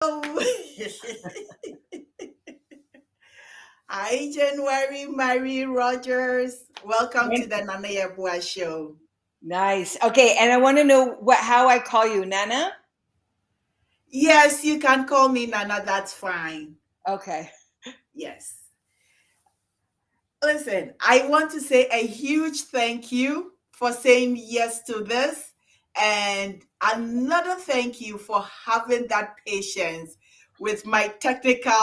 Oh. Hi, January, Mary Rogers. Welcome to the Nana Yabua Show. Nice. Okay, and I want to know how I call you, Nana. Yes, you can call me Nana. That's fine. Okay. Yes. Listen, I want to say a huge thank you for saying yes to this, and another thank you for having that patience with my technical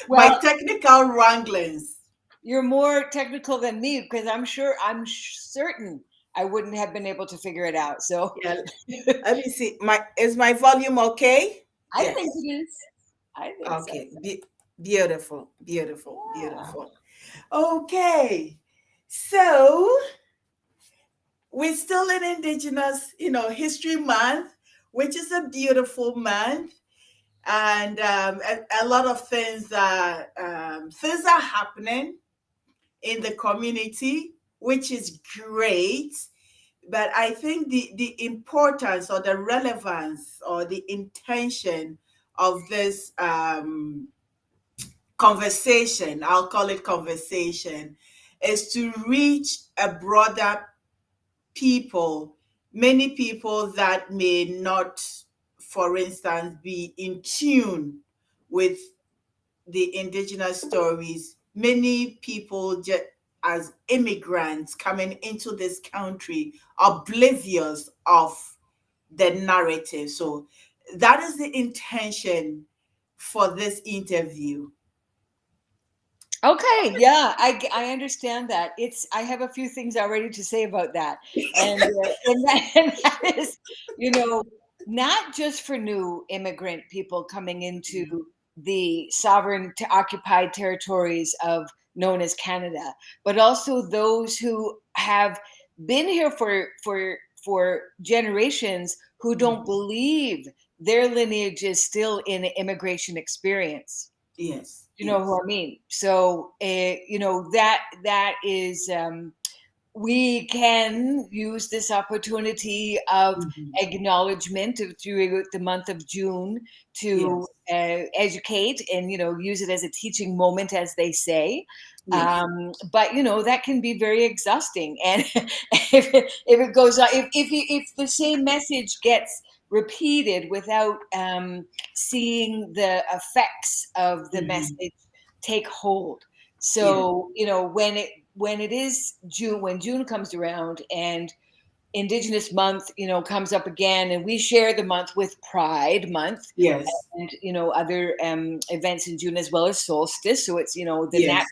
my Well, technical wranglings. you're more technical than me because I'm certain I wouldn't have been able to figure it out. So Yeah, let me see. My volume okay? I think Yes. it is. I think so. Okay. Beautiful, beautiful, Yeah. beautiful. Okay. So we're still in Indigenous, History Month, which is a beautiful month, and a lot of things are happening in the community, which is great. But I think the importance or the relevance or the intention of this conversation, I'll call it conversation, is to reach a broader people, many people that may not, for instance, be in tune with the indigenous stories. Many people just as immigrants coming into this country oblivious of the narrative. So that is the intention for this interview. Okay, yeah, I understand that. I have a few things already to say about that, and that is, you know, not just for new immigrant people coming into the sovereign occupied territories of known as Canada, but also those who have been here for generations who don't Mhm. believe their lineage is still in immigration experience. Yes, You know yes. who I mean? So, that is, we can use this opportunity of Mhm. acknowledgement through the month of June to Yes, educate and, use it as a teaching moment, as they say. yes. But, that can be very exhausting. And if it goes on, if the same message gets repeated without seeing the effects of the Mhm. message take hold. Yes, So, when it is June, when June comes around and Indigenous month, comes up again, and we share the month with Pride Month yes, and, other events in June, as well as solstice. So it's, yes.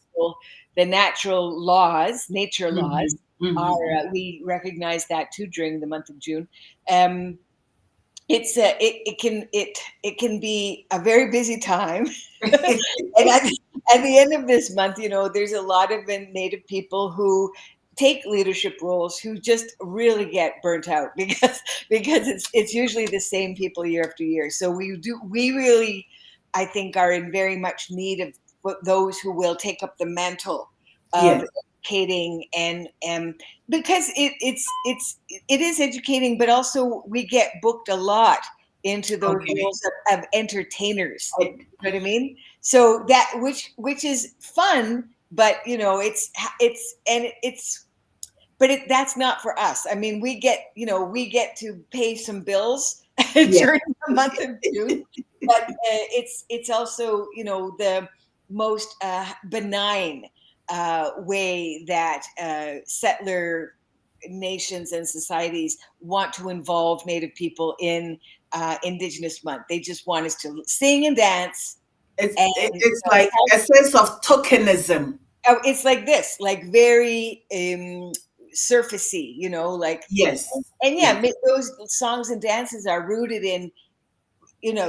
the natural laws, nature laws Mhm. are, Mhm. we recognize that too during the month of June. Um, it can be a very busy time. And at the end of this month, there's a lot of Native people who take leadership roles who just really get burnt out because it's usually the same people year after year. So we really, I think, are in very much need of those who will take up the mantle of Yes, educating, and because it is educating, but also we get booked a lot into those okay. roles of entertainers. I- You know what I mean? So that which is fun, but it's that's not for us. I mean, we get to pay some bills yes, during the month of June, but it's also the most benign way that settler nations and societies want to involve Native people in Indigenous month. They just want us to sing and dance and it's like a sense of tokenism. it's like this, like very surfacey, like, Yes, and yeah, yes, those songs and dances are rooted in,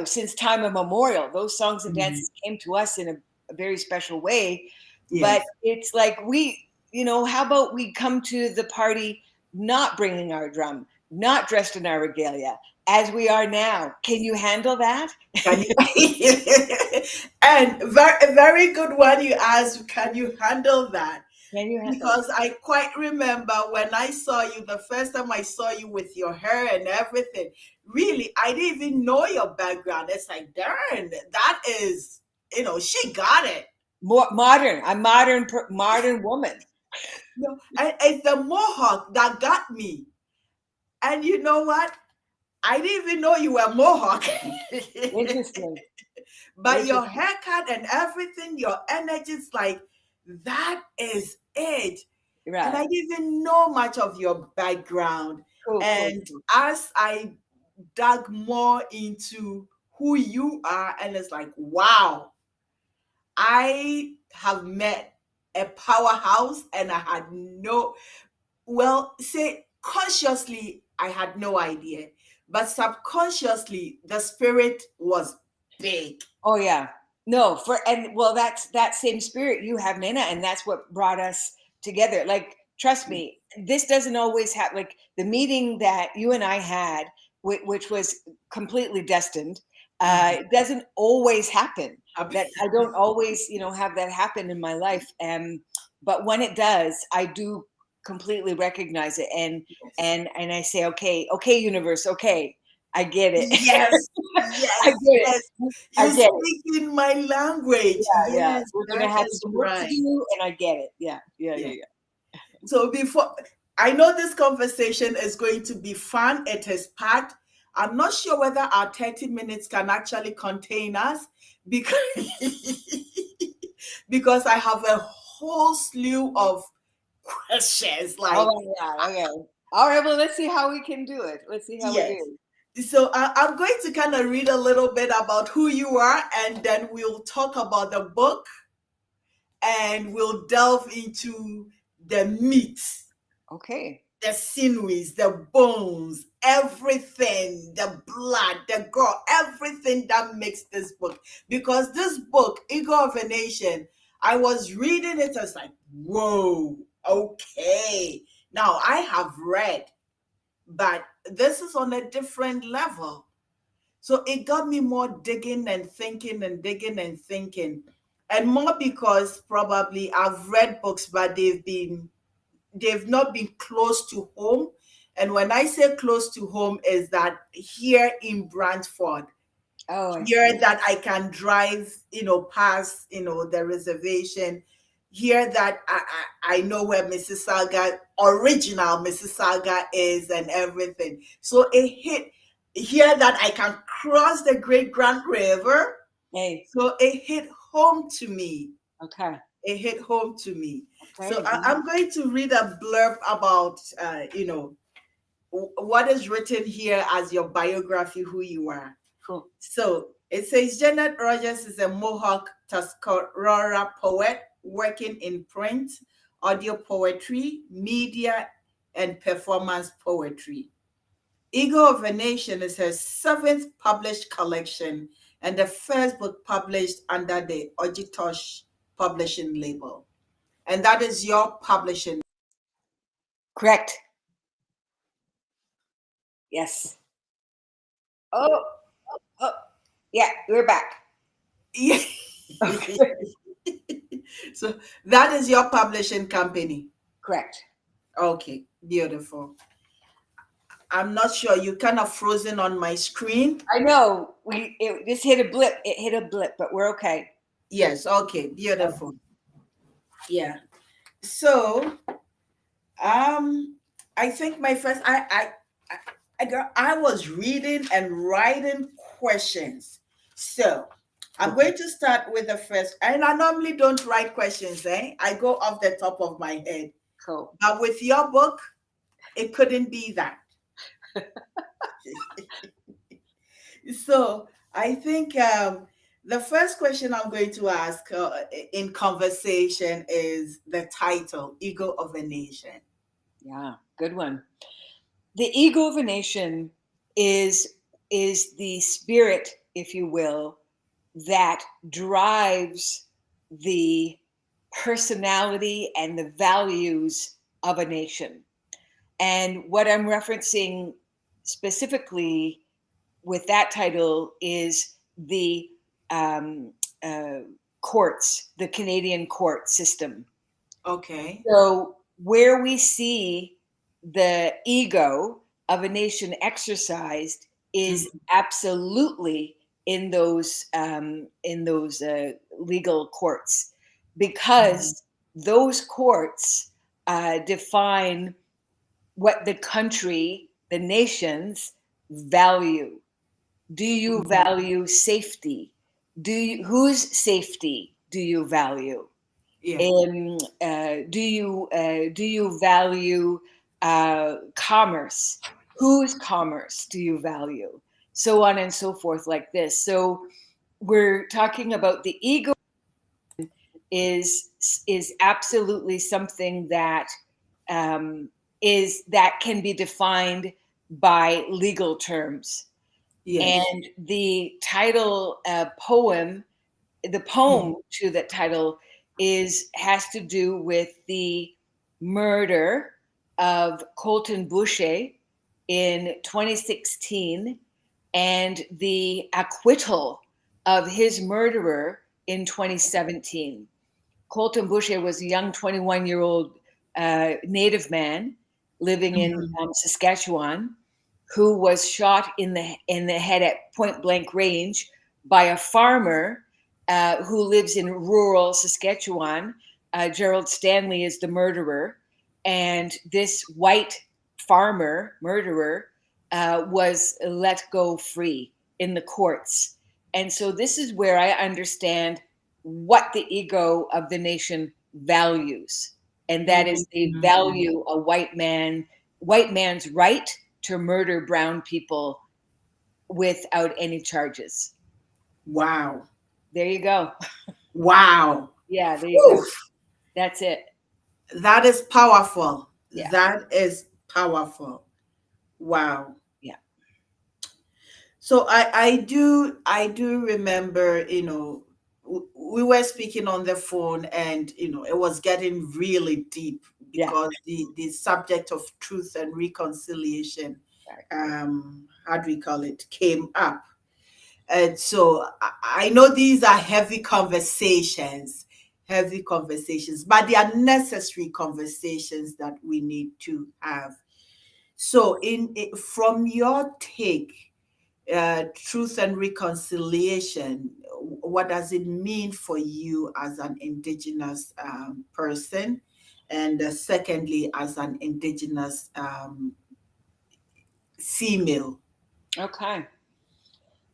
since time immemorial. Those songs and mhm, dances came to us in a very special way, but yes. it's like how about we come to the party not bringing our drum, not dressed in our regalia, as we are now. Can you handle that? Can you? And very, very good one you asked. Can you handle that? Can you handle because I quite remember when I saw you the first time I saw you with your hair and everything. Really, I didn't even know your background. It's like, darn, that is, she got it. more modern? I'm modern, modern woman. No, and it's the Mohawk that got me. And you know what? I didn't even know you were Mohawk. Interesting. But your Interesting. haircut and everything, your energy is like, that is it. And I Right. didn't even know much of your background. Cool, cool, And cool. as I dug more into who you are, and it's like, wow, I have met a powerhouse, and I had no, well, say consciously, I had no idea, but subconsciously, the spirit was big. Oh yeah. No, and well, that's that same spirit you have, Nina, and that's what brought us together. Like, trust me, this doesn't always happen. Like the meeting that you and I had, which was completely destined, Mhm. it doesn't always happen. That I don't always, have that happen in my life. But when it does, I do completely recognize it, and Yes. and I say, okay, okay, universe, okay, I get it. Yes, I yes, get yes. it. I You get it. speak in my language. Yeah. Yes, We're gonna that have is some work to right. do, and I get it. Yeah, yeah, Yeah. yeah, yeah. So before I know this conversation is going to be fun, it is packed. I'm not sure whether our 30 minutes can actually contain us because because I have a whole slew of questions. Oh Like, my God. Okay. All right. Well, let's see how we can do it. Let's see how we yes. do. So I'm going to kind of read a little bit about who you are, and then we'll talk about the book, and we'll delve into the meat, Okay. the sinews, the bones, everything, the blood, the gore, everything that makes this book. Because this book, Ego of a Nation, I was reading it, I was like, whoa, okay. Now I have read, but this is on a different level. So it got me more digging and thinking and digging and thinking. And more because probably I've read books, but they've not been close to home. And when I say close to home, is that here in Brantford, Oh, I here see. that I can drive, past, the reservation, here that I know where Mississauga, original Mississauga is and everything. So it hit here that I can cross the Great Grand River. Hey. So it hit home to me. Okay. It hit home to me. So Okay. I'm going to read a blurb about, what is written here as your biography, who you are. Cool. So it says Janet Rogers is a Mohawk Tuscarora poet working in print, audio poetry, media, and performance poetry. Eagle of a Nation is her seventh published collection and the first book published under the Ojitosh publishing label. And that is your publishing. Correct. Yes. Oh, oh, yeah. We're back. Yeah. Okay. So that is your publishing company. Correct. Okay, beautiful. I'm not sure. You kind of frozen on my screen. I know. It just hit a blip. It hit a blip, but we're okay. Yes, okay, beautiful. Yeah. So, I think my first I was reading and writing questions. So, I'm Okay. going to start with the first, and I normally don't write questions, eh? I go off the top of my head. Cool. But with your book, it couldn't be that. So I think the first question I'm going to ask in conversation is the title, Ego of a Nation. Yeah. Good one. The ego of a nation is is the spirit, if you will, that drives the personality and the values of a nation. And what I'm referencing specifically with that title is the um, uh, courts, the Canadian court system. Okay. So where we see the ego of a nation exercised is Mhm. absolutely in those legal courts, because those courts define what the country, the nations value. Do you Mhm. value safety? Whose safety do you value? Yeah. Do you value commerce? Whose commerce do you value? So on and so forth, like this. So we're talking about the ego is is absolutely something that um, that can be defined by legal terms. Yes. And the title the Mhm. poem to that title is has to do with the murder of Colton Boucher in 2016 and the acquittal of his murderer in 2017. Colton Boucher was a young 21-year-old Native man living in Mhm. Saskatchewan, who was shot in the head at point blank range by a farmer who lives in rural Saskatchewan. Gerald Stanley is the murderer, and this white farmer murderer was let go free in the courts. And so this is where I understand what the ego of the nation values, and that is they Mhm. value a white man's right to murder brown people without any charges. Wow. There you go. Wow. Yeah, there you go. Oof. That's it. That is powerful. Yeah, That is powerful. Wow. yeah, So I do remember, we were speaking on the phone, and it was getting really deep yeah. because the subject of truth and reconciliation, Right. how do we call it, came up. And so I know these are heavy conversations, but they are necessary conversations that we need to have. So, from your take, truth and reconciliation, what does it mean for you as an Indigenous person? And secondly, as an Indigenous female? Okay.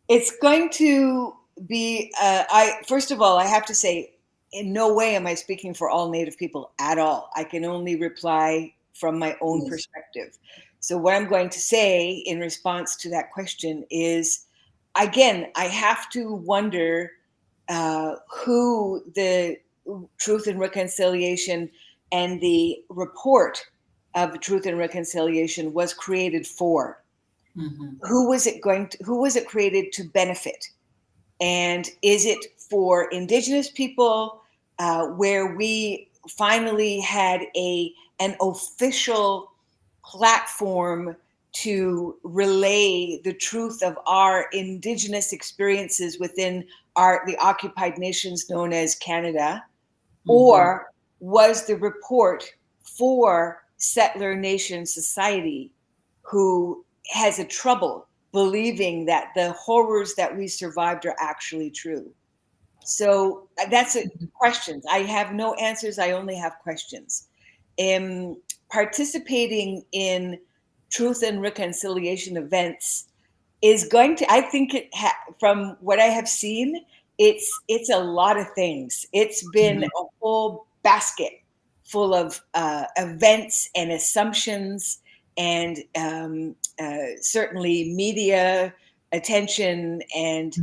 It's going to be. I first of all, I have to say, in no way am I speaking for all Native people at all. I can only reply from my own Yes. perspective. So, what I'm going to say in response to that question is, again, I have to wonder who the Truth and Reconciliation and the report of Truth and Reconciliation was created for. Hmm. Who was it created to benefit? And is it for Indigenous people, where we finally had an official platform to relay the truth of our Indigenous experiences within the occupied nations known as Canada? Hmm. Or was the report for settler nation society, who has a trouble believing that the horrors that we survived are actually true? So that's questions. I have no answers. I only have questions. Participating in truth and reconciliation events is going to, I think from what I have seen, it's a lot of things. It's been a whole basket full of events and assumptions, and certainly media attention and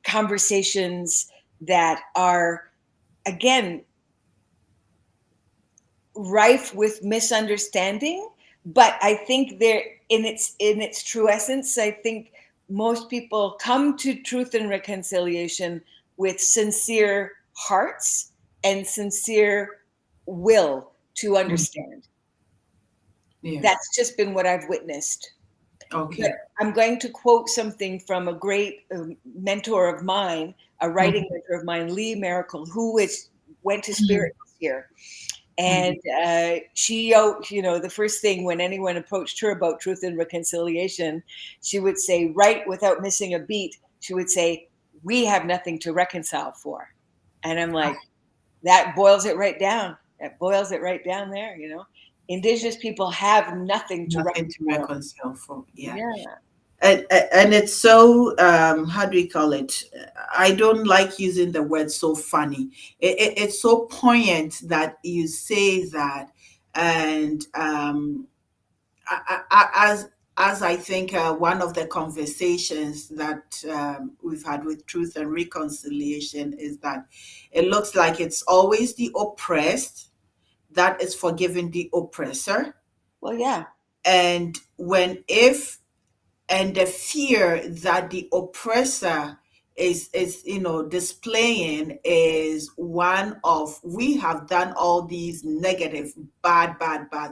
conversations that are, again, rife with misunderstanding. But I think they're in its true essence, I think most people come to truth and reconciliation with sincere hearts and sincere will to Hmm. understand. Yeah. That's just been what I've witnessed. But Okay. I'm going to quote something from a great mentor of mine, a writing Mhm. mentor of mine, Lee Miracle, who went to Spirit Mhm. this here. And she, the first thing when anyone approached her about truth and reconciliation, she would say, right without missing a beat, she would say, we have nothing to reconcile for. And I'm like, that boils it right down. That boils it right down there, Indigenous people have nothing to Nothing to reconcile. reconcile for. Yeah. Yeah. And it's so how do we call it, I don't like using the word so funny. It's so poignant that you say that. And as I think one of the conversations that we've had with truth and reconciliation is that it looks like it's always the oppressed that is forgiving the oppressor. Well, yeah. And when if and the fear that the oppressor is displaying is one of, we have done all these negative bad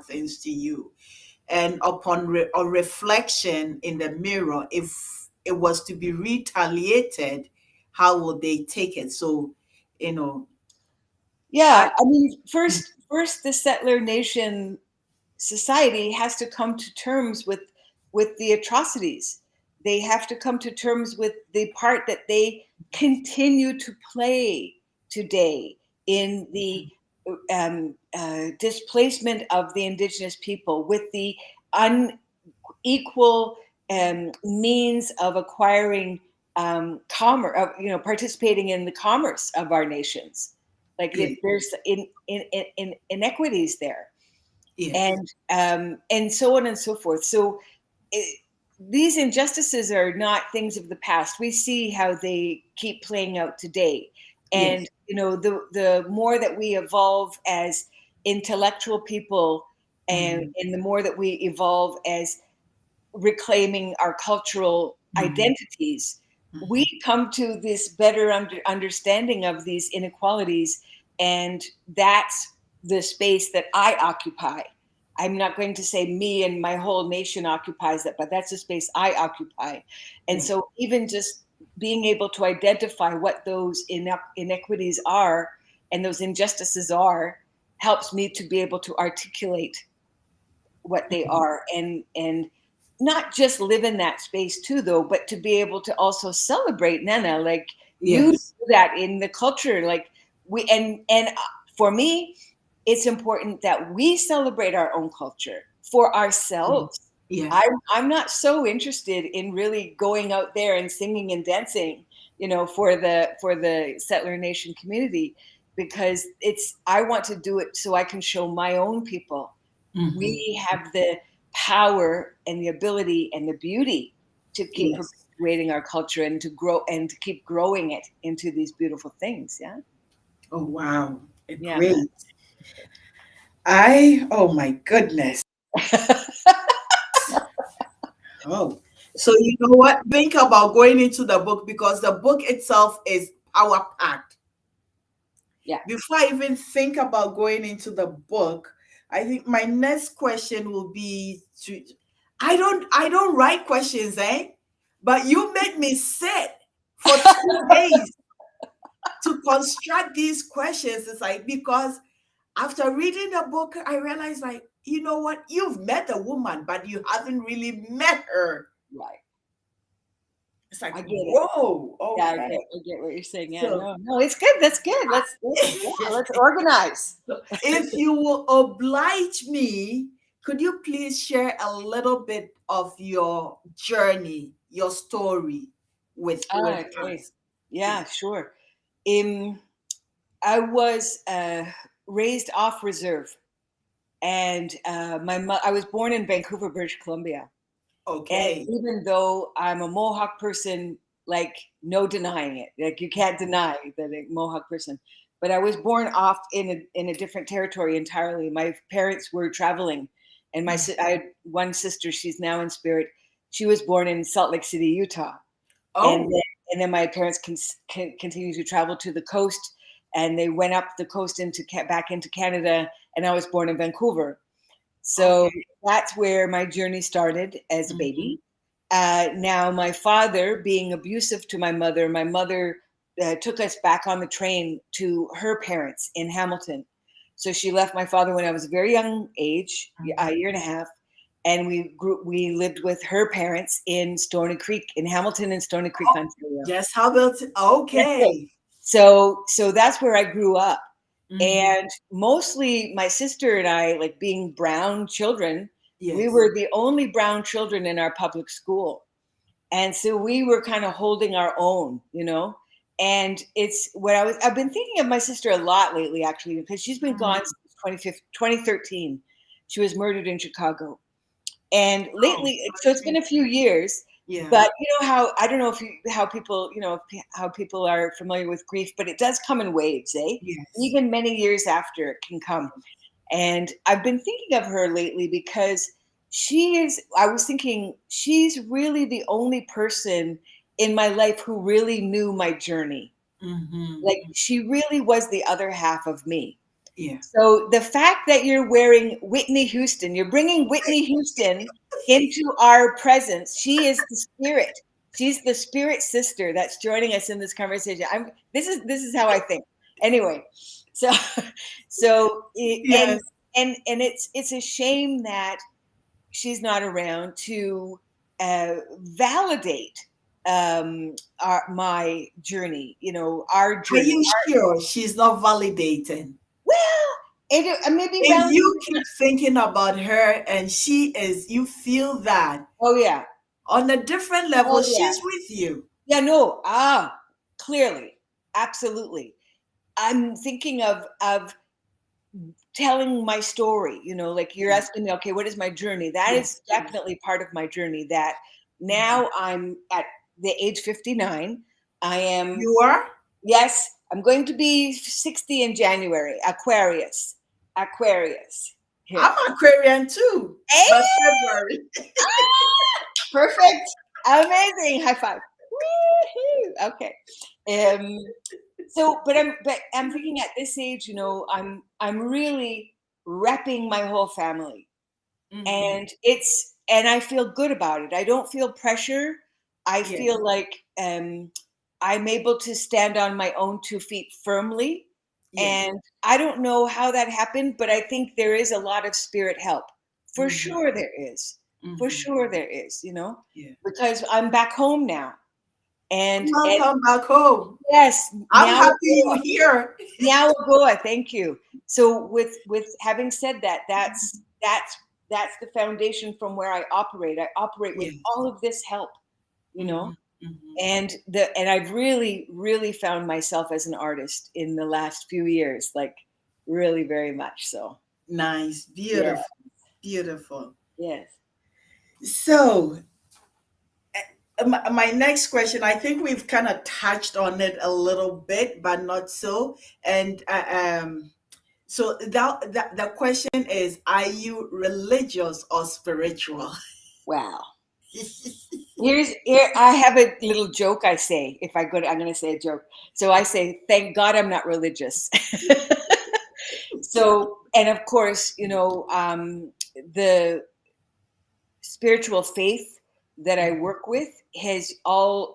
things to you, and upon a reflection in the mirror, if it was to be retaliated, how will they take it? So you know I Yeah. I mean, first, the settler nation society has to come to terms with the atrocities. They have to come to terms with the part that they continue to play today in the displacement of the Indigenous people, with the unequal means of acquiring commerce, participating in the commerce of our nations. Like, yeah, there's in inequities there, yes, and so on and so forth. So these injustices are not things of the past. We see how they keep playing out today, yes, and the more that we evolve as intellectual people, mhm, and the more that we evolve as reclaiming our cultural mhm, identities, we mhm, come to this better understanding of these inequalities. And that's the space that I occupy. I'm not going to say me and my whole nation occupies that, but that's the space I occupy. And yes, so even just being able to identify what those inequities are and those injustices are helps me to be able to articulate what they mhm, are, and not just live in that space too, though, but to be able to also celebrate, Nana, like you do yes, that in the culture. Like, we and for me, it's important that we celebrate our own culture for mhm, ourselves. yeah, I'm not so interested in really going out there and singing and dancing, for the settler nation community, because I want to do it so I can show my own people mhm, we have the power and the ability and the beauty to keep yes. perpetuating our culture and to grow and to keep growing it into these beautiful things. Yeah. Oh wow, Yeah, man. great. Oh my goodness. Oh, so you know what? Think about going into the book, because the book itself is power packed. Yeah. Before I even think about going into the book, I think my next question will be to, I don't write questions, eh? But you made me sit for 2 days to construct these questions. It's like, because after reading the book, I realized, like, you know what? You've met a woman, but you haven't really met her. Right. It's like, I get it. whoa, Yeah, okay. I get what you're saying. Yeah, So, no, it's good. That's good. Let's organize. so if you will oblige me, could you please share a little bit of your journey, your story with Okay. us? Yeah, Yeah. sure. Um, I was raised off reserve, and I was born in Vancouver, British Columbia. And Okay. even though I'm a Mohawk person, like, no denying it, like, you can't deny that I'm a Mohawk person. But I was born off in a different territory entirely. My parents were traveling, and I had one sister. She's now in spirit. She was born in Salt Lake City, Utah, and Oh, then my parents continued to travel to the coast, and they went up the coast back into Canada. And I was born in Vancouver. So okay. that's where my journey started as a Mhm. baby. Now, my father being abusive to my mother took us back on the train to her parents in Hamilton. So she left my father when I was a very young age, a year and a half, and we lived with her parents in Stoney Creek, in Hamilton and Stoney Creek, Ontario. Yes, how about okay. So that's where I grew up. Mhm. And mostly my sister and I, like being brown children, we Yes. were the only brown children in our public school. And so we were kind of holding our own, you know. And it's what I've been thinking of my sister a lot lately, actually, because she's been gone Mhm. since 2013. She was murdered in Chicago. And Oh, lately, so it's been sorry. a few years, Yeah. but you know how, I don't know if how people, how people are familiar with grief, but it does come in waves, eh? Yes. Even many years after it can come. And I've been thinking of her lately because I was thinking she's really the only person in my life who really knew my journey. Mhm. Like she really was the other half of me. Yeah. So the fact that you're wearing Whitney Houston, you're bringing Whitney Houston into our presence. She is the spirit. She's the spirit sister that's joining us in this conversation. This is how I think. Anyway, so so Yes. and it's a shame that she's not around to validate my journey. Our Are journey. you sure she's not validating? Well, maybe If you validate. keep thinking about her and she is, you feel that Oh yeah. on a different level, Oh yeah. she's with you. Yeah, no. Clearly. Absolutely. I'm thinking of telling my story, like you're Yeah. asking me, okay, what is my journey? That is Yes. Yes. definitely part of my journey that Mhm. now I'm at the age 59. I am, You are? yes, I'm going to be 60 in January. Aquarius. Aquarius. Here. I'm Aquarian too, Hey! but February. Perfect. Amazing. High five. Woo-hoo. Okay. Um, but I'm thinking at this age, I'm really repping my whole family. Mhm. And I feel good about it. I don't feel pressure. I Yes. feel like I'm able to stand on my own 2 feet firmly. Yes. And I don't know how that happened, but I think there is a lot of spirit help. For Mhm. sure there is. For Mhm. sure there is, Yeah. because I'm back home now. And Welcome back home. yes, I'm happy you're here. now Goa, thank you. So with having said that, that's the foundation from where I operate. I operate with Yes. all of this help, you know, Mhm. Mhm. and I've really, really found myself as an artist in the last few years, like really very much so. Nice. Yeah. Beautiful. Beautiful. Yes. So, my next question, I think we've kind of touched on it a little bit, but not so. And so that the question is, are you religious or spiritual? Wow. Here I have a little joke I say if I'm going to say a joke. So I say, "Thank God I'm not religious." So, and of course, the spiritual faith that I work with has all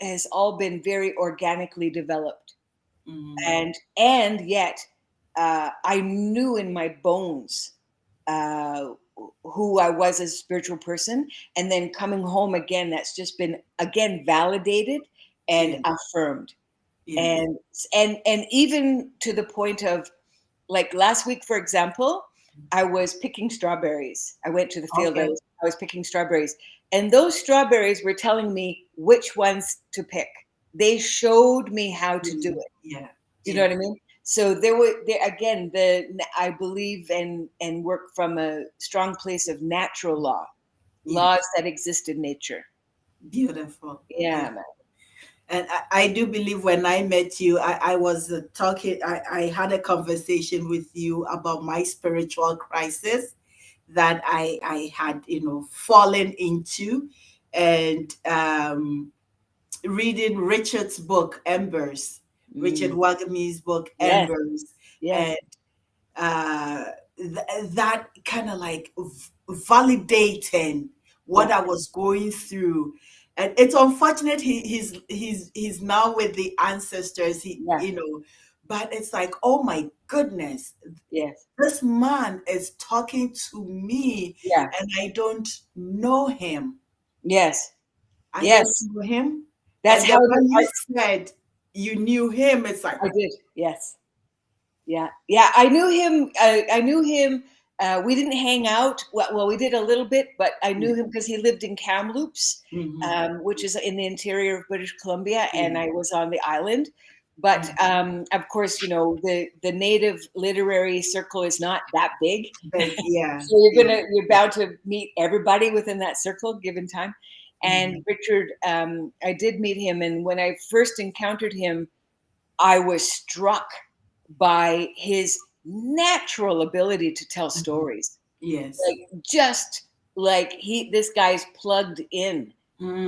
been very organically developed, Mhm. and yet I knew in my bones uh, who I was as a spiritual person, and then coming home again, that's just been again validated and Yes. affirmed, Yes. and even to the point of, like last week, for example, I was picking strawberries. I went to the field. I Okay. was, I was picking strawberries, and those strawberries were telling me which ones to pick. They showed me how to do Mm. it. Yeah. Do you know Yeah. what I mean? So there again. I believe and work from a strong place of natural laws Yes. that exist in nature. Beautiful. Yeah, Beautiful. man. And I do believe when I met you, I was talking, I had a conversation with you about my spiritual crisis that I had, fallen into. And reading Richard's book, Embers, Richard Mm, Wagamese book, yes, Embers. yes, And that kind of like validating what yeah, I was going through. And it's unfortunate he's now with the ancestors. yeah, but it's like, oh my goodness, Yes. this man is talking to me Yeah. and I don't know him. Yes. I don't Yes. know him. That's And then how when you said you knew him, it's like, I did. Yes. Yeah. Yeah. I knew him. I knew him. We didn't hang out. Well, we did a little bit, but I knew him because he lived in Kamloops, mm-hmm, which is in the interior of British Columbia, and yeah, I was on the island. But mm, of course, the native literary circle is not that big, big, yeah, so yeah, you're bound to meet everybody within that circle given time. And mm-hmm, Richard, I did meet him, and when I first encountered him, I was struck by his natural ability to tell mm-hmm, stories. yes, Like just like this guy's plugged in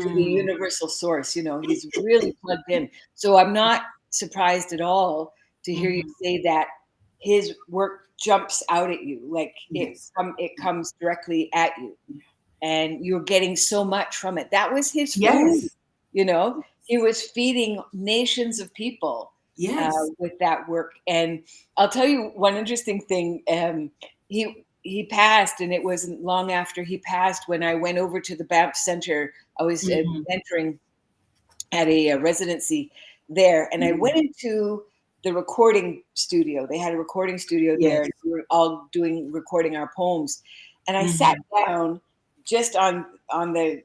to the mm, universal source, he's really plugged in. So I'm not surprised at all to hear you mm-hmm, say that his work jumps out at you, like yes, it comes directly at you, and you're getting so much from it. That was his food, yes, you know. He was feeding nations of people yes, with that work. And I'll tell you one interesting thing. He passed, and it wasn't long after he passed when I went over to the Banff Center. I was mm-hmm, mentoring at a residency there, and I mm-hmm, went into the recording studio. They had a recording studio there, yes, and we were all recording our poems. And I sat mm-hmm, down just on the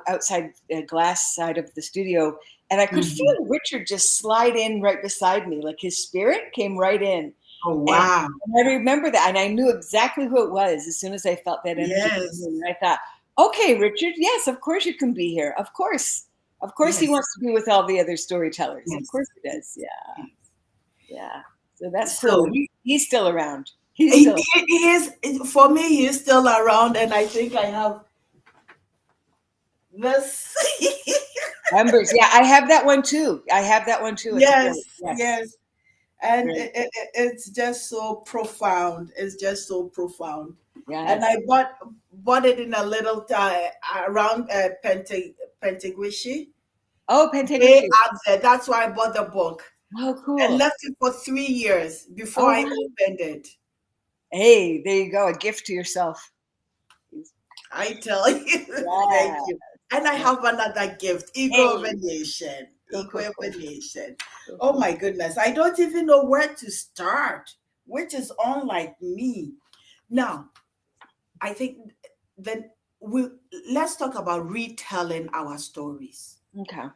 outside glass side of the studio, and I could mm-hmm. feel Richard just slide in right beside me, like his spirit came right in. Oh, And wow, I remember that, and I knew exactly who it was as soon as I felt that energy come yes, in. And I thought, okay, Richard, yes, of course you can be here. Of course, he yes, wants to be with all the other storytellers. Of yes, course, he does. Yeah, yes. yeah. So that's cool. So He's still around. He's he, still he is, for me, he is still around, and I think I have this. members. Yeah, I have that one too. I have that one too. It's Yes, great. Yes, yes. And great. it's just so profound. It's just so profound. And I Yes. bought it in a little around Pentiguishi. Oh, Way Pentecost. out there. That's why I bought the book Oh, and cool. left it for 3 years before Oh, I wow. opened it. Hey, there you go. A gift to yourself. I tell you, thank Yeah. you. And I Yeah. have another gift, Ego of Hey, a Nation. cool, Ego cool, of a cool. Nation. Cool, Oh cool. my goodness. I don't even know where to start, which is unlike me. Now, I think then we let's talk about retelling our stories. Okay.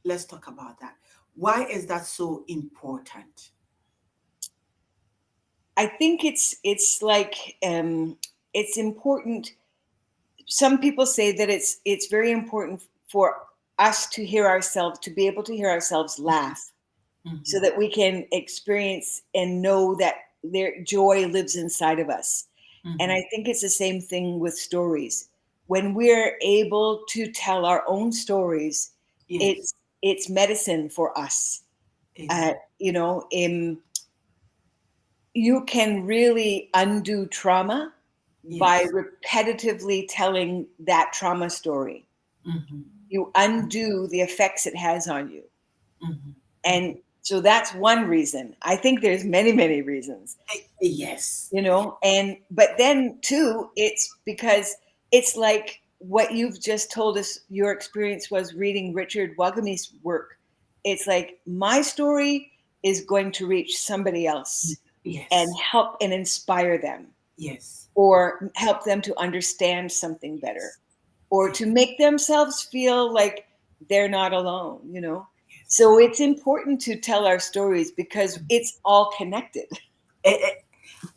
Let's talk about that. Why is that so important? I think it's like it's important. Some people say that it's very important for us to hear ourselves, to be able to hear ourselves laugh, so Mhm, that we can experience and know that their joy lives inside of us. And mhm. I think it's the same thing with stories. When we're able to tell our own stories, Yes, it's medicine for us. Uh, amen. you know, in you can really undo trauma by Yes. repetitively telling that trauma story. Mhm, You undo the effects it has on you. mhm, mhm. And so that's one reason. I think there's many, many reasons, Yes. and but then too, it's because it's like what you've just told us your experience was reading Richard Wagoner's work. It's like my story is going to reach somebody else and Yes. help and inspire them, Yes. or help them to understand something better, Yes. or Yes. to make themselves feel like they're not alone. Yes. So it's important to tell our stories because it's all connected. Eh, eh,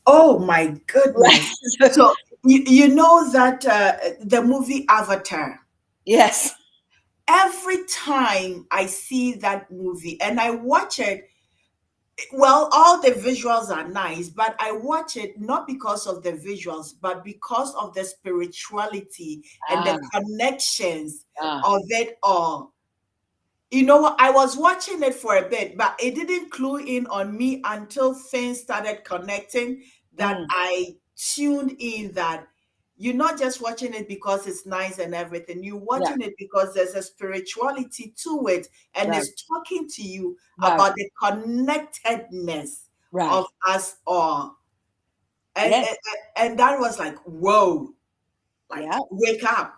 oh my Right. goodness. So you know that the movie Avatar, Yes. every time I see that movie and I watch it, well, all the visuals are nice, but I watch it not because of the visuals, but because of the spirituality and the Ah, connections ah. of it all. You know what? I was watching it for a bit, but it didn't clue in on me until things started connecting that Mm, I tuned in that, you're not just watching it because it's nice and everything. You're Yeah. watching it because there's a spirituality to it, and Right. it's talking to you Right. about the connectedness Right. of us all. And Yes. and, and that was like, whoa, like Yeah. wake up.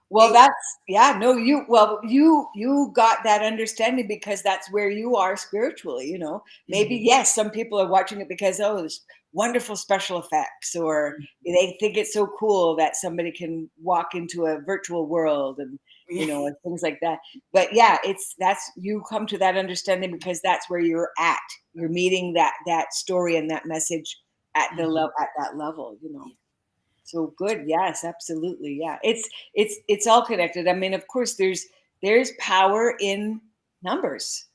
Well, It, that's yeah, no, you got that understanding because that's where you are spiritually, you know. Maybe Mhm. yes, some people are watching it because oh, there's wonderful special effects, or they think it's so cool that somebody can walk into a virtual world and you know, and things like that. But yeah, it's that's you come to that understanding because that's where you're at. You're meeting that story and that message at the Mhm. level at that level, you know. So good. Yes, absolutely. Yeah. It's all connected. I mean, of course there's power in numbers.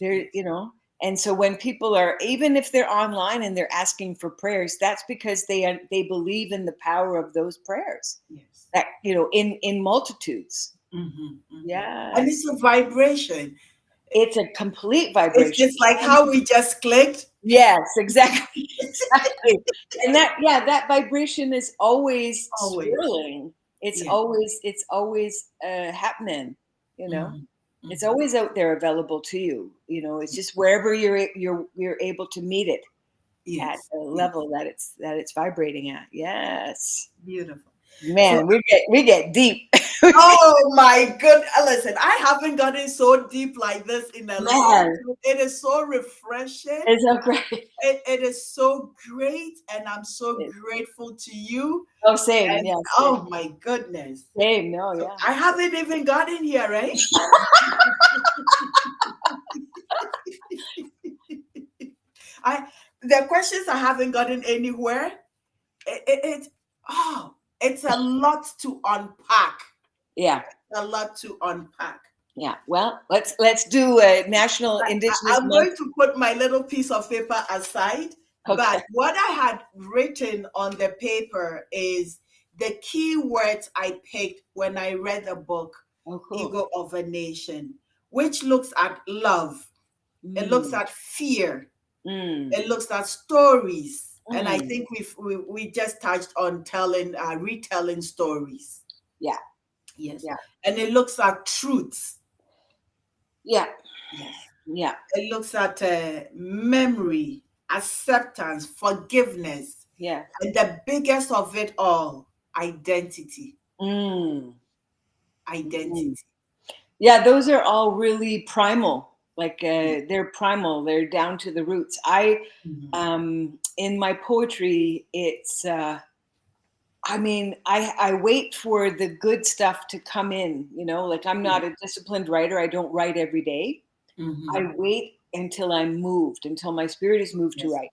There, Yes. you know. And so when people are even if they're online and they're asking for prayers, that's because they believe in the power of those prayers. Yes. That, you know, in multitudes. Mhm, mhm. And it's Yes. a vibration. It's a complete vibration. It's like how we just clicked. Yes, exactly. Exactly. And that yeah, that vibration is always Always. swirling. Yes. It's always happening, you know. Mhm, It's mhm. always out there available to you, you know. It's just wherever you're able to meet it at Yes. the Yes. level that it's vibrating at. Yes. Beautiful. So, Man, we get deep. oh my good. Listen, I haven't gotten so deep like this in a long Man, time. It is so refreshing. it's so great. It is so great, and I'm so grateful to you. Oh, same. And Yeah, same. oh my goodness. Same. No, So yeah. I haven't even gotten here, right? I the questions I haven't gotten anywhere. It oh, it's a lot to unpack. Yeah. A lot to unpack. Yeah. Well, let's do a National Indigenous I'm Month. going to put my little piece of paper aside, but Okay. what I had written on the paper is the key words I picked when I read the book, Oh, cool. Ego of a Nation, which looks at love, it looks Mm, at fear, mm, it looks at stories, and I mm. think we just touched on telling retelling stories. Yeah. Yes, Yeah. and it looks at truths. Yeah. Yes, Yeah. it looks at memory, acceptance, forgiveness, Yeah. and the biggest of it all, identity. Mm, mm. Identity. Yeah. Those are all really primal. Like Yeah. they're primal. They're down to the roots. I Mhm. in my poetry, it's I mean, I wait for the good stuff to come in, you know, like I'm Yeah. not a disciplined writer. I don't write every day. I Mhm. wait until I'm moved, until my spirit is moved to Yes. write. Yes.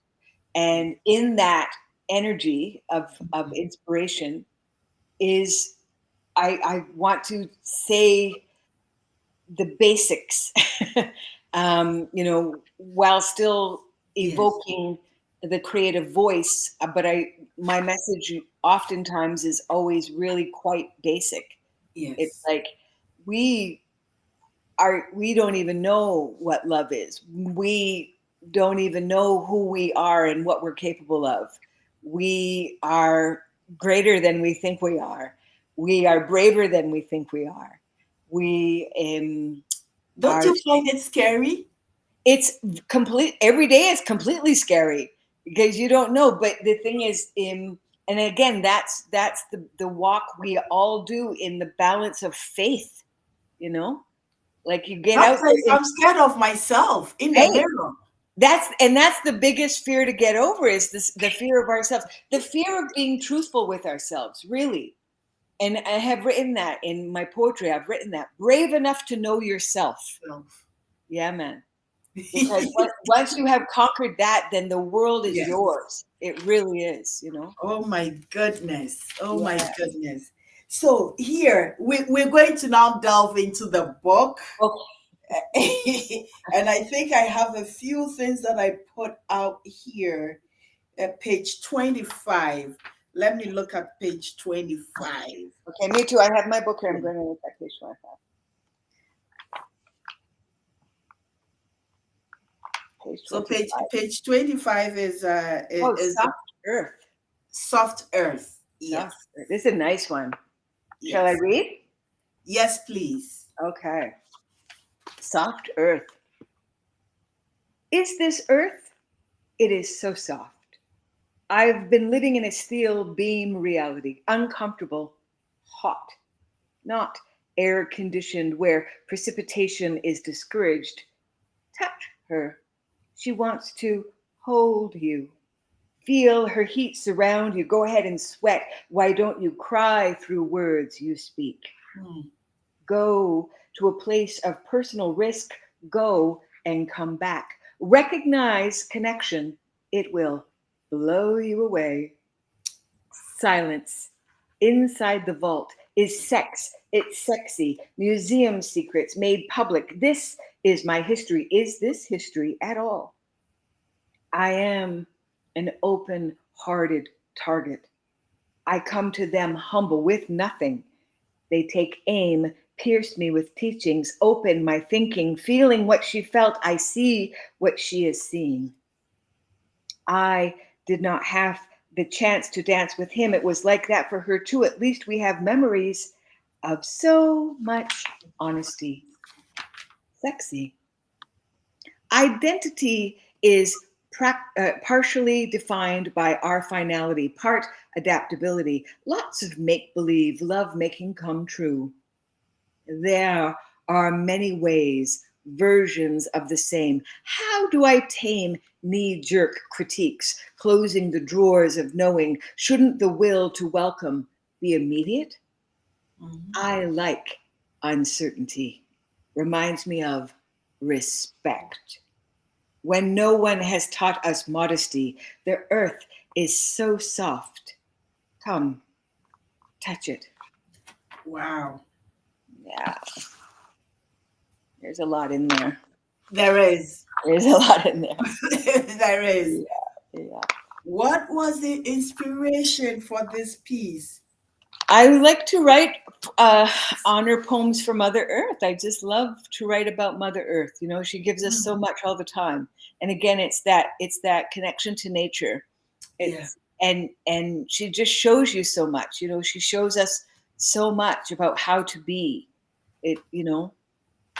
And in that energy of Mhm. inspiration is I want to say the basics, you know, while still Yes. evoking the creative voice. But my message oftentimes is always really quite basic. It's Yes. like we we don't even know what love is. We don't even know who we are and what we're capable of. We are greater than we think we are. We are braver than we think we are. We Don't are you find it scary? it's complete every day is completely scary because you don't know. But the thing is and again that's the walk we all do in the balance of faith, you know, like you get out Sometimes there. I'm scared of myself in the Hey, mirror. that's the biggest fear to get over is this the fear of ourselves, the fear of being truthful with ourselves, really. And I have written that in my poetry. I've written that brave enough to know yourself. Self. Yeah, man. Because once you have conquered that, then the world is Yes. yours. It really is, you know. Oh my goodness. Oh my Yeah. goodness. So here we're going to now delve into the book. Okay. And I think I have a few things that I put out here at page 25. Let me look at page 25. Okay, me too. I have my book here. I'm going to look at page 25. Page So 25. page 25 Oh, is soft earth. soft earth. Soft Yes. earth. This is a nice one. Shall I Yes. read? Yes, please. Okay. Soft earth. Is this earth? It is so soft. I've been living in a steel beam reality, uncomfortable, hot, not air conditioned where precipitation is discouraged. Touch her. She wants to hold you. Feel her heat surround you. Go ahead and sweat. Why don't you cry through words you speak? Hmm. Go to a place of personal risk. Go and come back. Recognize connection. It will blow you away. Silence. Inside the vault is sex. It's sexy. Museum secrets made public. This is my history. Is this history at all? I am an open hearted target. I come to them humble with nothing. They take aim, pierce me with teachings, open my thinking, feeling what she felt. I see what she is seeing. I did not have the chance to dance with him. It was like that for her too. At least we have memories of so much honesty. Sexy. Identity is partially defined by our finality, part adaptability, lots of make believe, love making come true. There are many ways, versions of the same. How do I tame knee jerk critiques, closing the drawers of knowing? Shouldn't the will to welcome be immediate? Mhm. I like uncertainty. Reminds me of respect. When no one has taught us modesty, the earth is so soft. Come, touch it. Wow. Yeah, there's a lot in there. There is. There's a lot in there. There is. Yeah, yeah. What was the inspiration for this piece? I like to write uh, honor poems for Mother Earth. I just love to write about Mother Earth. You know, she gives us so Mm. much all the time. And again, it's that connection to nature. Yeah. It's and she just shows you so much. You know, she shows us so much about how to be.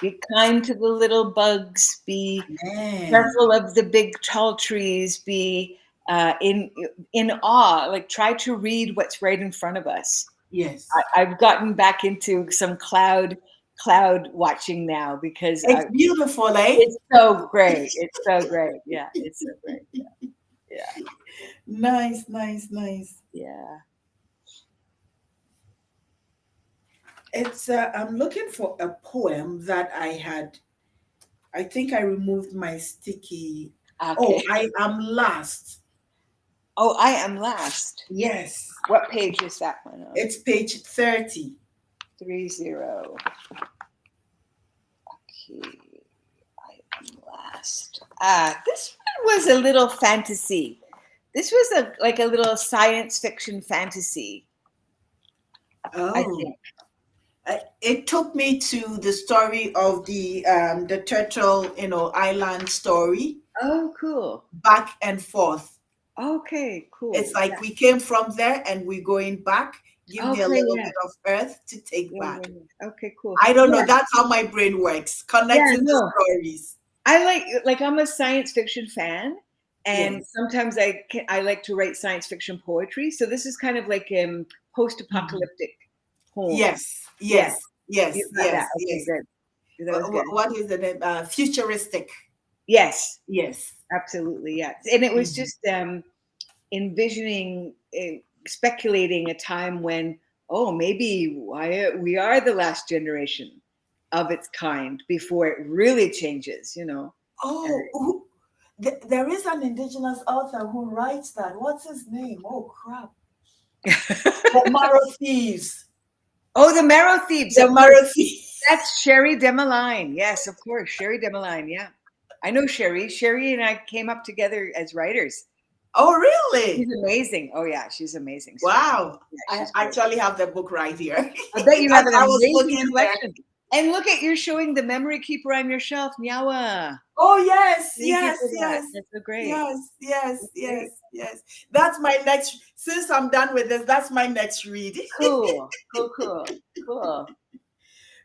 Be kind to the little bugs. Be Man. careful of the big tall trees. Be in awe. Like try to read what's right in front of us. Yes. I've gotten back into some cloud watching now because It's beautiful, eh? it's so great. It's so great. Yeah, it's so great. Yeah, Nice, nice, nice. yeah. It's I'm looking for a poem that I had. I think I removed my sticky. Oh, Okay. I am last. Oh, I am last. Yes. What page is that one on? It's page 30. 30. Okay, I am last. This one was a little fantasy. This was like a little science fiction fantasy, I Oh. think. It took me to the story of the turtle, island story, Oh, cool. back and forth. Okay, It's cool. like we came from there and we're going back. Give me a Okay, little yeah. bit of earth to take Yeah, back. yeah, yeah. Okay, cool. I don't know. Yeah, That's how my brain works, yeah, connecting the no. stories. I like I'm a science fiction fan, and Yes. sometimes I like to write science fiction poetry. So this is kind of like Mhm. post-apocalyptic poem. Yes. Yeah, Yes. you Yes. got that. Yes. Okay, Yes. good. That was good. What is the name? Futuristic. Yes, Yes. absolutely. Yeah, and it was Mhm. just envisioning, speculating a time when, oh, maybe we are the last generation of its kind before it really changes. Oh, there is an indigenous author who writes that. What's his name? Oh, crap. The Marrow Thieves. Oh, the Marrow Thieves, The of course. Marrow Thieves. That's Sherry Demaline. Yes, of course, Sherry Demaline. Yeah, I know Sherry. Sherry and I came up together as writers. Oh, She's really? amazing. Oh yeah, she's amazing. Wow. Yeah, I she's great. actually have the book right here. I bet you have As an I was amazing looking there. collection. And look at, you're showing the memory keeper on your shelf. Nyawa. Oh yes, Thank you yes, for that. yes, That's so great. yes, yes, That's yes, great. yes. That's my next. Since I'm done with this, that's my next read. Cool. Cool. Cool. Cool.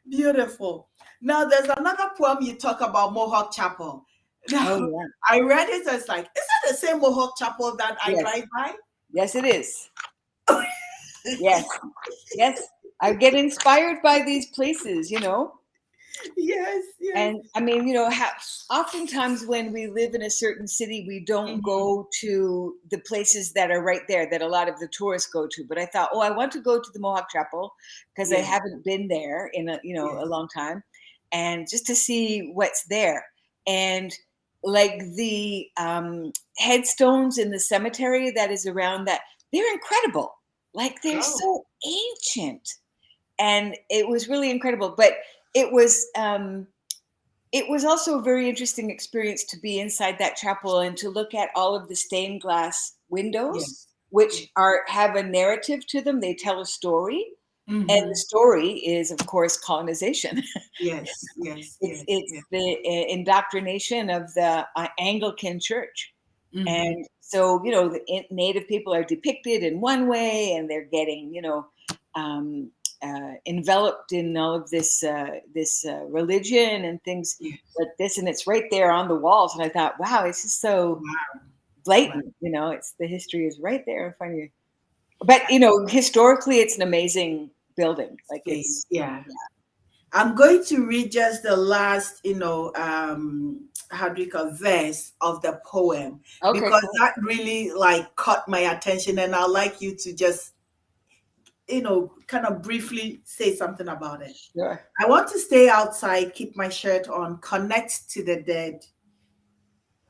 Beautiful. Now there's another poem you talk about Mohawk Chapel. Oh Now yeah. I read it. It's like, is that the same Mohawk Chapel that I Yes. drive by? Yes, it is. Yes. Yes. I get inspired by these places, you know. Yes, yes. And I mean, you know, oftentimes when we live in a certain city, we don't Mhm. go to the places that are right there that a lot of the tourists go to. But I thought, oh, I want to go to the Mohawk Chapel because I Yes, haven't been there in a yes, long time, and just to see what's there. And like the headstones in the cemetery that is around that, they're incredible. Like they're oh, so ancient, and it was really incredible. But it was. It was also a very interesting experience to be inside that chapel and to look at all of the stained glass windows, yes, which yes. are have a narrative to them. They tell a story, and the Mm-hmm. story is, of course, colonization. Yes, yes, it's yes, it's yes. the indoctrination of the Anglican Church. Mm-hmm. And so, you know, the native people are depicted in one way, and they're getting, um, enveloped in all of this religion and things Yes. like this, and it's right there on the walls. And I thought, wow, it's just so Wow, wow. blatant. You know, it's the history is right there in front of you. But you know, historically, it's an amazing building. Like Space. it's, Yeah. I'm going to read just the last, how do you call verse of the poem okay, because cool, that really like caught my attention, and I'd like you to just, kind of briefly say something about it. sure, I want to stay outside, keep my shirt on, connect to the dead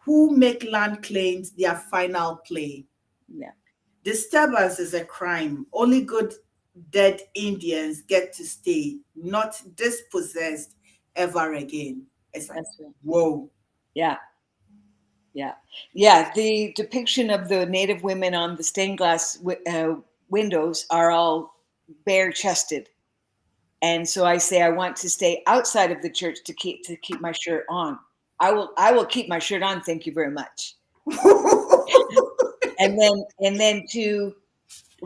who make land claims their final play. yeah, Disturbance is a crime. Only good dead Indians get to stay, not dispossessed ever again. It's like, that's right. whoa. Yeah. Yeah, yeah. The depiction of the native women on the stained glass windows are all bare chested, and so I say I want to stay outside of the church to keep my shirt on. I will keep my shirt on. Thank you very much. And then to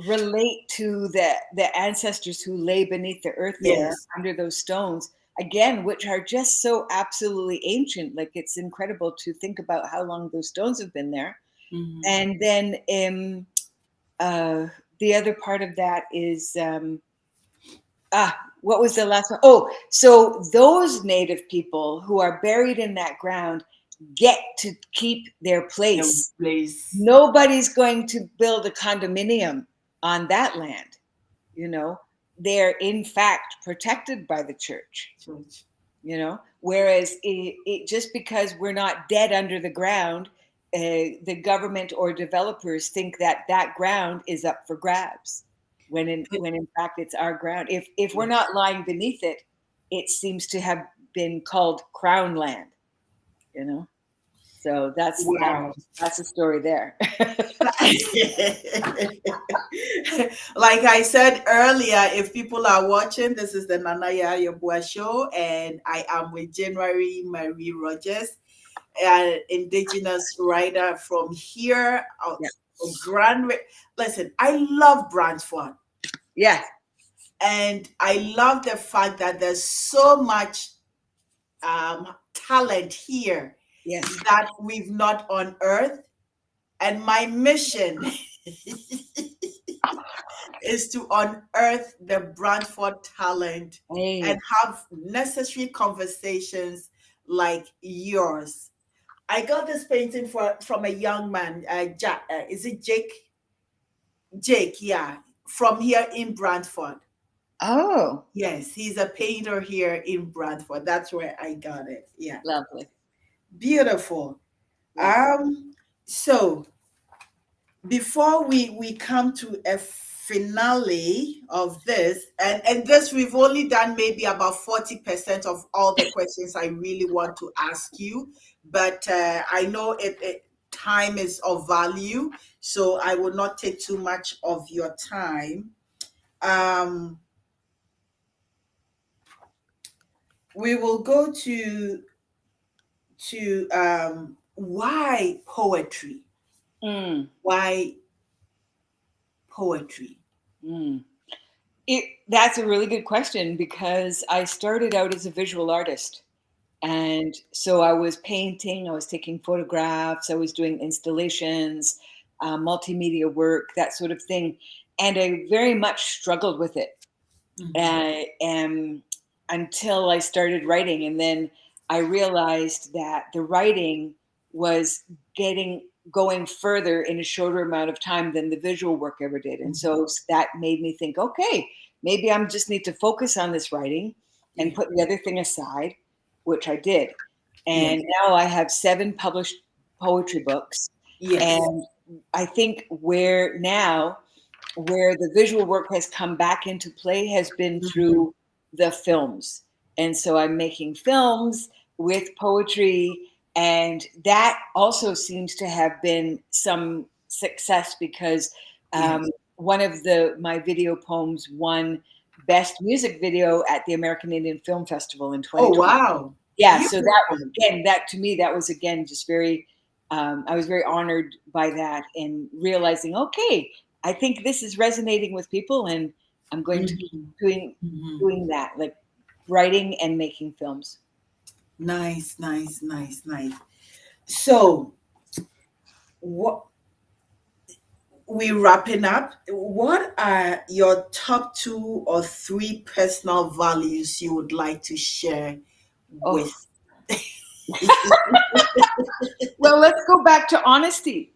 relate to the ancestors who lay beneath the earth there Yes. under those stones again, which are just so absolutely ancient. Like it's incredible to think about how long those stones have been there. Mhm. And then uh, the other part of that is what was the last one? Oh, so those native people who are buried in that ground get to keep their The place. place. Nobody's going to build a condominium on that land. You know, they're in fact protected by the church. Church. Whereas just because we're not dead under the ground, the government or developers think that that ground is up for grabs, when in fact it's our ground. If we're Yes. not lying beneath it, it seems to have been called crown land. you know so Wow. that's the story there. Like I said earlier, if people are watching, this is the Nanaya Yobua show, and I am with January Marie Rogers, an Indigenous writer from here, Yeah, from Listen, I love Brantford, yeah, and I love the fact that there's so much talent here yes, that we've not unearthed. And my mission is to unearth the Brantford talent and hey, have necessary conversations like yours. I got this painting from a young man, Jack. Is it Jake? Jake, yeah, from here in Brantford. oh, Yes, he's a painter here in Brantford. That's where I got it. Yeah, lovely, beautiful. lovely. So before we come to a finale of this, and this we've only done maybe about 40% of all the questions I really want to ask you, but I know time is of value, so I will not take too much of your time. um we will go to why poetry? Mm, Why poetry? mm. That's a really good question because I started out as a visual artist. And so I was painting, I was taking photographs, I was doing installations, multimedia work, that sort of thing. And I very much struggled with it. Mhm. And until I started writing, and then I realized that the writing was getting going further in a shorter amount of time than the visual work ever did. And Mhm. so that made me think, okay, maybe I'm just need to focus on this writing and Yeah. put the other thing aside, which I did. Yes. And now I have 7 published poetry books. Yes. And I think where the visual work has come back into play has been Mhm. through the films. And so I'm making films with poetry, and that also seems to have been some success because Yes. one of the my video poems won best music video at the American Indian Film Festival in Oh 2020. wow. Yeah, so that Beautiful. again, that to me, that was again just very. I was very honored by that and realizing, okay, I think this is resonating with people, and I'm going to keep Mhm. doing Mhm. doing that, like writing and making films. Nice, nice, nice, nice. So, what we wrapping up? What are your top 2 or 3 personal values you would like to share Oh, with well, let's go back to honesty.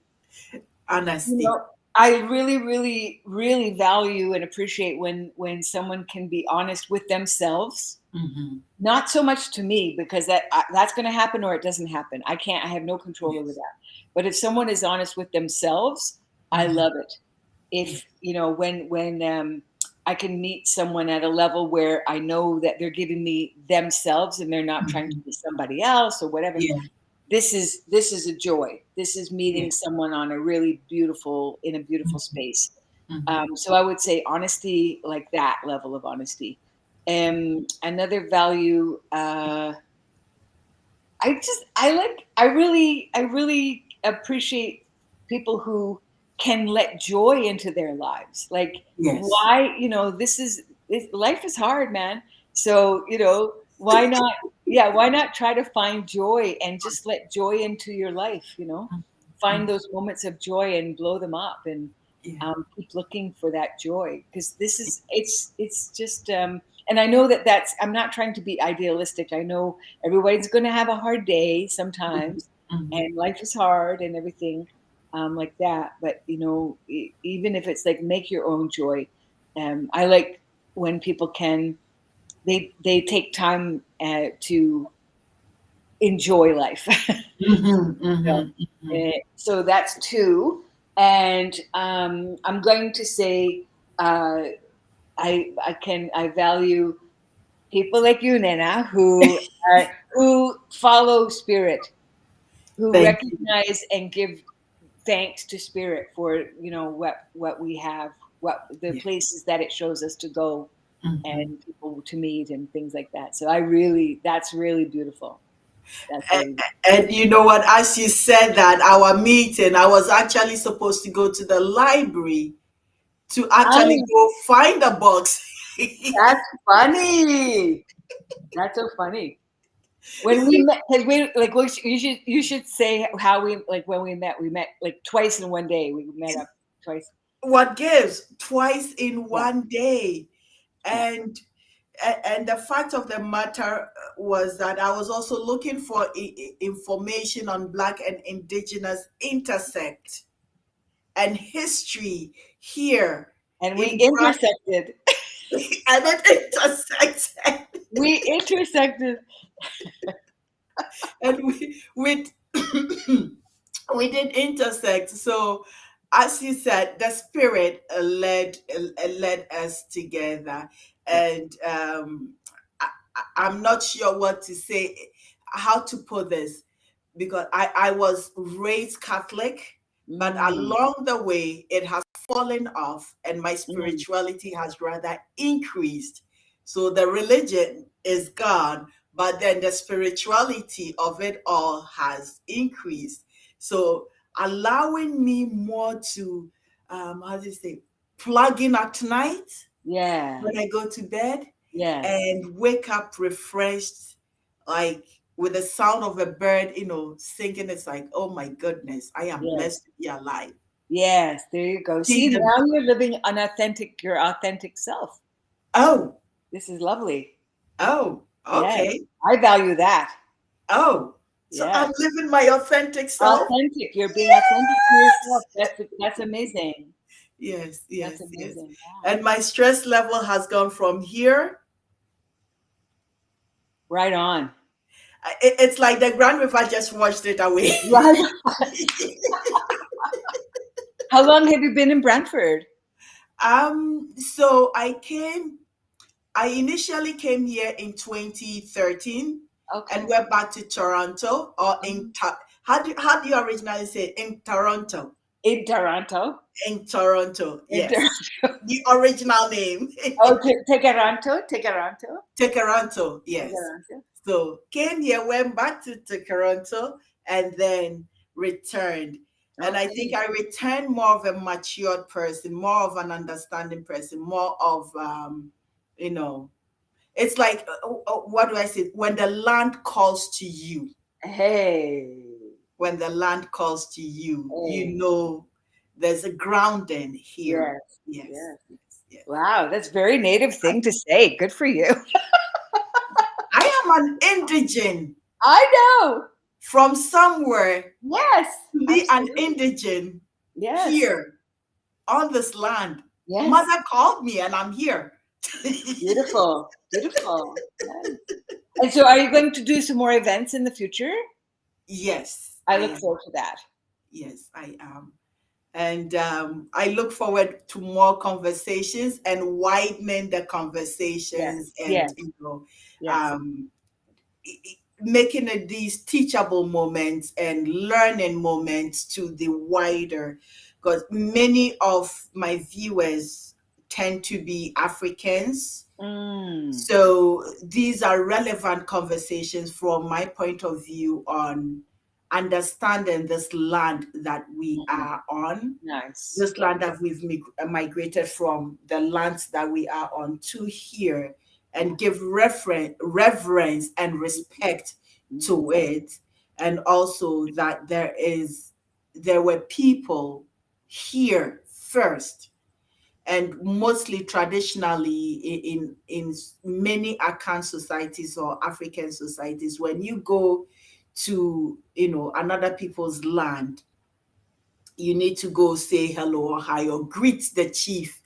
You honesty? know, I really, really, really value and appreciate when someone can be honest with themselves. Hmm. Not so much to me because that's going to happen or it doesn't happen. I can't. I have no control over Yes. that. But if someone is honest with themselves, I Hmm. love it. Yeah. If when I can meet someone at a level where I know that they're giving me themselves and they're not trying to Hmm. be somebody else or whatever, Yeah. this is a joy. This is Yeah. meeting someone on a really beautiful in a beautiful Hmm. space. Hmm. So I would say honesty, like that level of honesty. Another value, I really appreciate people who can let joy into their lives. Like, Yes. why, life is hard, man. So, why not, yeah, why not try to find joy and just let joy into your life? Find Mhm. those moments of joy and blow them up and Yeah. keep looking for that joy because it's just, and I know that I'm not trying to be idealistic. I know everybody's going to have a hard day Mhm. sometimes, Mhm. and life is hard and everything, like that. But even if it's like make your own joy, I like when people can they take time to enjoy life. Mhm. So, Mhm. Mhm. so that's two, and I'm going to say uh, I value people like you, Nana, who follow spirit, who Thank you. recognize and give thanks to spirit for what we have, what the Yeah. places that it shows us to go, Mhm. and people to meet and things like that. So that's really beautiful. That's And, really and you know what? As you said that, our meeting, I was actually supposed to go to the library to actually oh, go find a box. that's funny. That's so funny. When we met, because we like you should say how we like when we met. We met like twice in one day. We met up twice. What gives twice in Yeah, one day? yeah. And and the fact of the matter was that I was also looking for information on Black and Indigenous intersect and history here And we in intersected. and it intersected We intersected. and we we did intersect. So as you said, the spirit led us together, Yeah. and I'm not sure what to say, how to put this, because I was raised Catholic, but Mm, along the way it has fallen off, and my mm, spirituality has rather increased. So the religion is gone, but then the spirituality of it all has increased. So allowing me more to, how do you say, plug in at night Yeah. when I go to bed Yes. and wake up refreshed, like with the sound of a bird, singing. It's like, oh my goodness, I am Yes. blessed to be alive. Yes. There you go. See See, the, now you're living your authentic self. oh, This is lovely. oh, Yes. okay. I value that. Oh, so Yes. I'm living my authentic self. Authentic. You're being authentic to yourself. That's amazing. Yes, That's yes, yes. amazing. Wow. And my stress level has gone from here. Right on. It's like the Grand River just washed it away. Right. How long have you been in Brantford? So I initially came here in 2013 and Okay. went back to Toronto, or Mhm. how do you originally say it? In Toronto? In Toronto. In Toronto, In yes. Toronto. The original name. Oh, Toronto. Toronto. Toronto, yes. Toronto. So came here, went back to Toronto, and then returned. And I think Okay. I returned more of a matured person, more of an understanding person, more of you know, it's like what do I say? When the land calls to you, Hey. when the land calls to you, Hey. there's a grounding here. Yes. Yes, Yes. yes, yes. Wow, that's a very native thing to say. Good for you. I am an indigene I know. from somewhere Yes. to be an Absolutely. indigene Yes. here on this land. Yes. Mother called me and I'm here. Beautiful. Beautiful. Yes. And so are you going to do some more events in the future? Yes, I I look am. forward to that. Yes, I am. And I look forward to more conversations and widening the conversations, Yes. and Yes. Yes. um, making it these teachable moments and learning moments to the wider, because many of my viewers tend to be Africans. Mm. So these are relevant conversations from my point of view on understanding this land that we Mhm. are on, Nice. this land that we've migrated from, the lands that we are on to here, and give reverence and respect Mhm. to it. And also that there were people here first, and mostly traditionally in many Akan societies or African societies, when you go to another people's land, you need to go say hello or hi or greet the chief.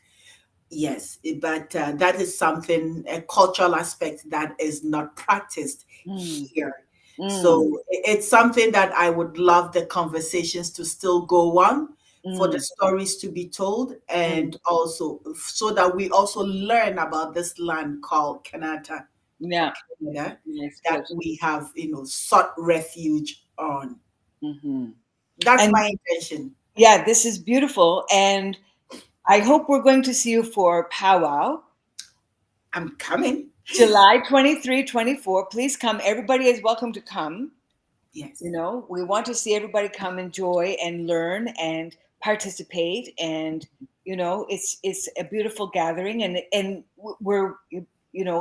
Yes, but that is something, a cultural aspect that is not practiced Mm. here. Mm. So it's something that I would love the conversations to still go on, for the Mm. stories to be told, Mm. and also so that we also learn about this land called Canada or Yeah. Canada, Yes. that Good. we have, sought refuge on. Hmm. That's And my intention. yeah, this is beautiful. And I hope we're going to see you for Powwow, I'm coming. July 23, 24. Please come. Everybody is welcome to come. Yes. We want to see everybody come enjoy and learn and participate. And, it's a beautiful gathering. And we're,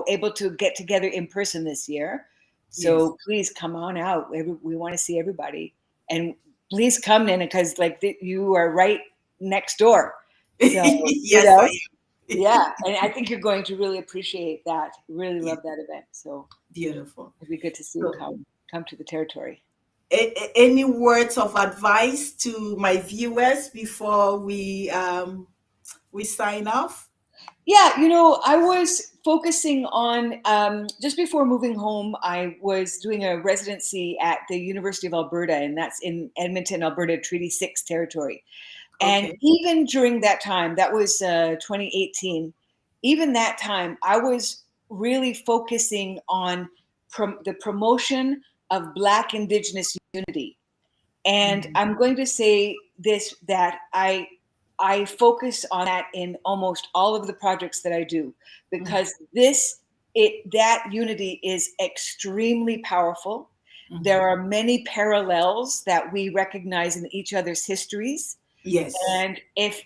able to get together in person this year. Yes. So please come on out. We want to see everybody. And please come in, because you are right next door. So, Yes, I am. yeah, and I think you're going to really appreciate that. Really Yeah, love that event. So beautiful. it'd be good to see you So, come to the territory. any words of advice to my viewers before we sign off? Yeah, I was focusing on just before moving home. I was doing a residency at the University of Alberta, and that's in Edmonton, Alberta, Treaty 6 territory. And Okay. even during that time, that was 2018, even that time, I was really focusing on the promotion of Black Indigenous unity. And Mhm. I'm going to say this, that I focus on that in almost all of the projects that I do, Mhm. because this that unity is extremely powerful. There Mhm. are many parallels that we recognize in each other's histories. Yes. And if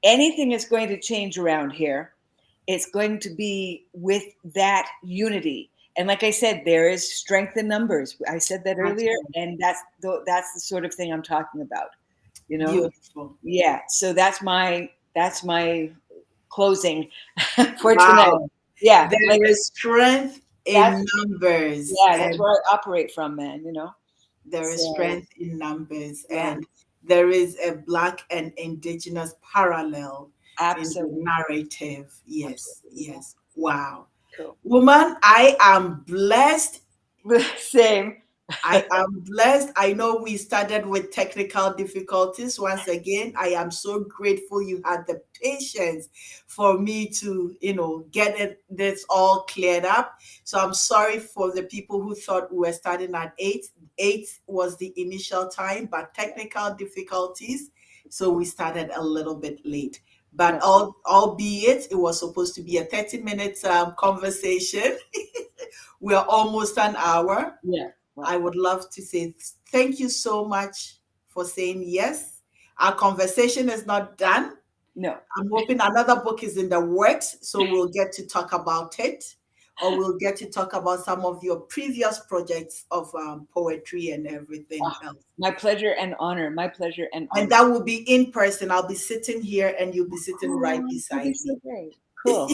anything is going to change around here, it's going to be with that unity. And like I said, there is strength in numbers. I said that That's earlier, right. and that's the sort of thing I'm talking about. You know, Beautiful. yeah. So that's my closing for tonight. Wow. Yeah, like There is strength that's in numbers, yeah, that's and where I operate from, man. there is So strength in numbers, yeah, and there is a Black and Indigenous parallel in the absolutely, narrative. Yes, absolutely yes. Wow. cool. Woman, I am blessed. Same. I am blessed. I know we started with technical difficulties. Once again, I am so grateful you had the patience for me to, get this all cleared up. So I'm sorry for the people who thought we were starting at 8. 8 was the initial time, but technical difficulties. So we started a little bit late. But No, albeit it was supposed to be a 30 minute conversation, we're almost an hour. yeah. I Well, would love to say thank you so much for saying yes. Our conversation is not done. no. I'm hoping another book is in the works, so we'll get to talk about it, or we'll get to talk about some of your previous projects of poetry and everything Ah, else. my pleasure and honor. My pleasure and And honor. that will be in person. I'll be sitting here and you'll be sitting right Oh, that'd be beside so me. great. Cool.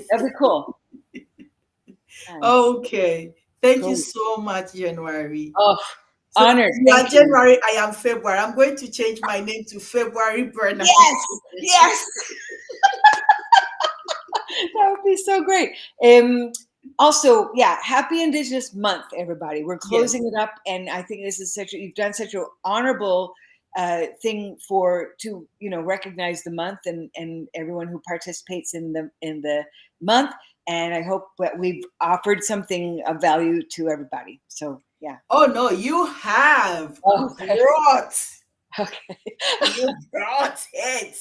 That'd be cool. Nice. Okay. Thank you Cool. so much, January. Oh, So honored. you are Thank you. January, I am February. I'm going to change my name to February Bernadette. Yes. Yes. That would be so great. Also, yeah, happy Indigenous Month, everybody. We're Yes. closing it up, and I think this is you've done such an honorable thing to recognize the month and everyone who participates in the month. And I hope that we've offered something of value to everybody. So yeah. Oh no, you have Okay. brought. Okay. You brought it.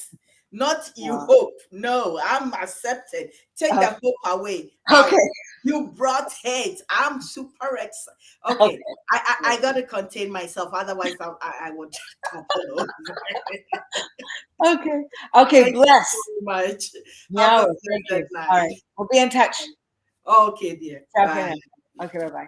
Not you Uh, hope. No, I'm accepted. Take okay. the hope away. Out. Okay. You brought it. I'm super excited. Okay. Okay. I gotta contain myself, otherwise I would topple over. Okay. Okay. Thank you Bless. so much. Have No, a thank you. pleasant All right. night. We'll be in touch. Okay, dear. Ciao for Bye. now. Okay. Bye bye.